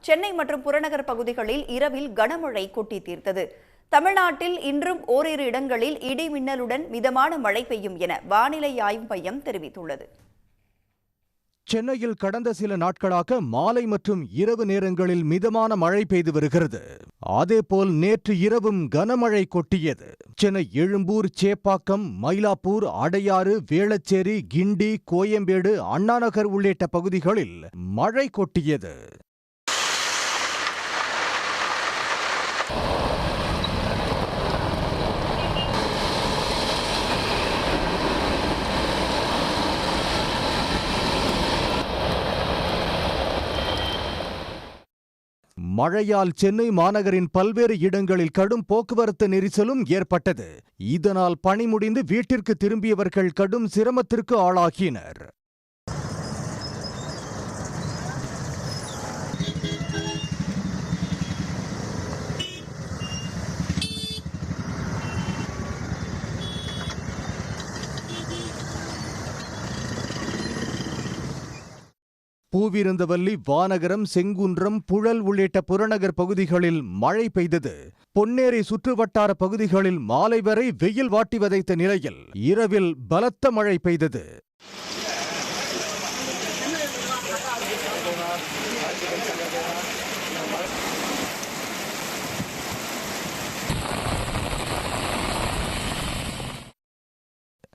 சென்னை மற்றும் புறநகர் பகுதிகளில் இரவில் கனமழை கொட்டி தீர்த்தது. தமிழ்நாட்டில் இன்றும் ஓரிரு இடங்களில் இடி மின்னலுடன் மிதமான மழை பெய்யும் என வானிலை ஆய்வு மையம் தெரிவித்துள்ளது. சென்னையில் கடந்த சில நாட்களாக மாலை மற்றும் இரவு நேரங்களில் மிதமான மழை பெய்து வருகிறது. அதேபோல் நேற்று இரவும் கனமழை கொட்டியது. சென்னை எழும்பூர், சேப்பாக்கம், மயிலாப்பூர், அடையாறு, வேளச்சேரி, கிண்டி, கோயம்பேடு, அண்ணாநகர் உள்ளிட்ட பகுதிகளில் மழை கொட்டியது. மழையால் சென்னை மாநகரின் பல்வேறு இடங்களில் கடும் போக்குவரத்து நெரிசலும் ஏற்பட்டது. இதனால் பணி முடிந்து வீட்டிற்கு திரும்பியவர்கள் கடும் சிரமத்திற்கு ஆளாகினர். பூவிருந்தவல்லி, வானகரம், செங்குன்றம், புழல் உள்ளிட்ட புறநகர் பகுதிகளில் மழை பெய்தது. பொன்னேரி சுற்றுவட்டார பகுதிகளில் மாலை வரை வெயில் வாட்டி வதைத்த நிலையில் இரவில் பலத்த மழை பெய்தது.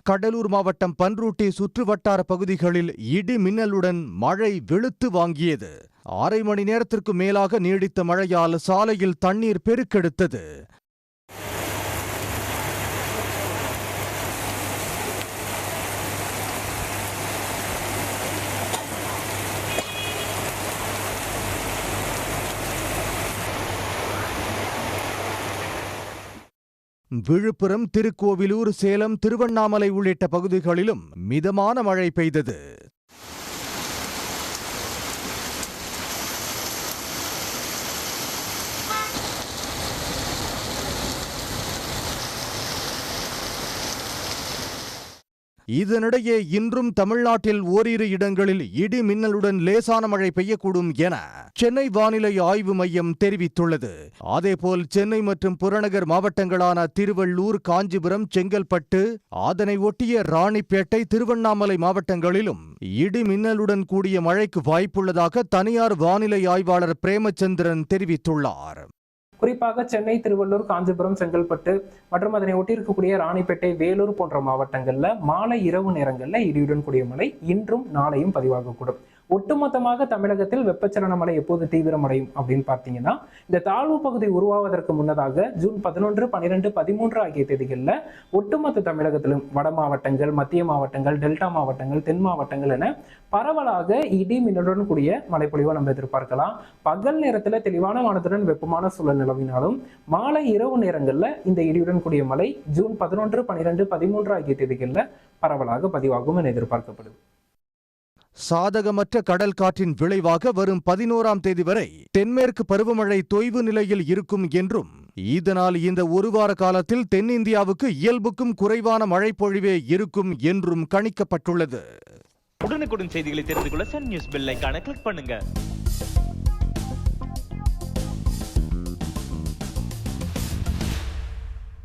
கடலூர் மாவட்டம் பன்ருட்டி சுற்றுவட்டார பகுதிகளில் இடி மின்னலுடன் மழை வெளுத்து வாங்கியது. அரை மணி நேரத்திற்கு மேலாக நீடித்த மழையால் சாலையில் தண்ணீர் பெருக்கெடுத்தது. விழுப்புரம், திருக்கோவிலூர், சேலம், திருவண்ணாமலை உள்ளிட்ட பகுதிகளிலும் மிதமான மழை பெய்தது. இதனிடையே இன்றும் தமிழ்நாட்டில் ஓரிரு இடங்களில் இடி மின்னலுடன் லேசான மழை பெய்யக்கூடும் என சென்னை வானிலை ஆய்வு மையம் தெரிவித்துள்ளது. அதேபோல் சென்னை மற்றும் புறநகர் மாவட்டங்களான திருவள்ளூர், காஞ்சிபுரம், செங்கல்பட்டு, அதனை ஒட்டிய ராணிப்பேட்டை, திருவண்ணாமலை மாவட்டங்களிலும் இடி மின்னலுடன் கூடிய மழைக்கு வாய்ப்புள்ளதாக தனியார் வானிலை ஆய்வாளர் பிரேமச்சந்திரன் தெரிவித்துள்ளார். குறிப்பாக சென்னை, திருவள்ளூர், காஞ்சிபுரம், செங்கல்பட்டு மற்றும் அதனை ஒட்டியிருக்கக்கூடிய ராணிப்பேட்டை, வேலூர் போன்ற மாவட்டங்கள்ல மாலை இரவு நேரங்கள்ல இடியுடன் கூடிய மழை இன்றும் நாளையும் பதிவாகக்கூடும். ஒட்டுமொத்தமாக தமிழகத்தில் வெப்பச்சலன மழை எப்போது தீவிரமடையும் அப்படின்னு பார்த்தீங்கன்னா, இந்த தாழ்வு பகுதி உருவாவதற்கு முன்னதாக ஜூன் 11, 12, 13 ஆகிய தேதிகளில் ஒட்டுமொத்த தமிழகத்திலும் வட மாவட்டங்கள், மத்திய மாவட்டங்கள், டெல்டா மாவட்டங்கள், தென் மாவட்டங்கள் என பரவலாக இடி மின்னலுடன் கூடிய மழைப்பொழிவை நம்ம எதிர்பார்க்கலாம். பகல் நேரத்தில் தெளிவான வானத்துடன் வெப்பமான சூழல் நிலவினாலும் மாலை இரவு நேரங்களில் இந்த இடியுடன் கூடிய மழை ஜூன் 11, 12, 13 ஆகிய தேதிகளில் பரவலாக பதிவாகும் என எதிர்பார்க்கப்படுது. சாதகமற்ற கடல் காற்றின் விளைவாக வரும் 11ஆம் தேதி வரை தென்மேற்கு பருவமழை தொய்வு நிலையில் இருக்கும் என்றும், இதனால் இந்த ஒரு வார காலத்தில் தென்னிந்தியாவுக்கு இயல்புக்கும் குறைவான மழைப்பொழிவே இருக்கும் என்றும் கணிக்கப்பட்டுள்ளது. உடனுக்குடன் செய்திகளை தெரிந்து கொள்ள சன் நியூஸ் பெல் ஐகானை கிளிக் பண்ணுங்க.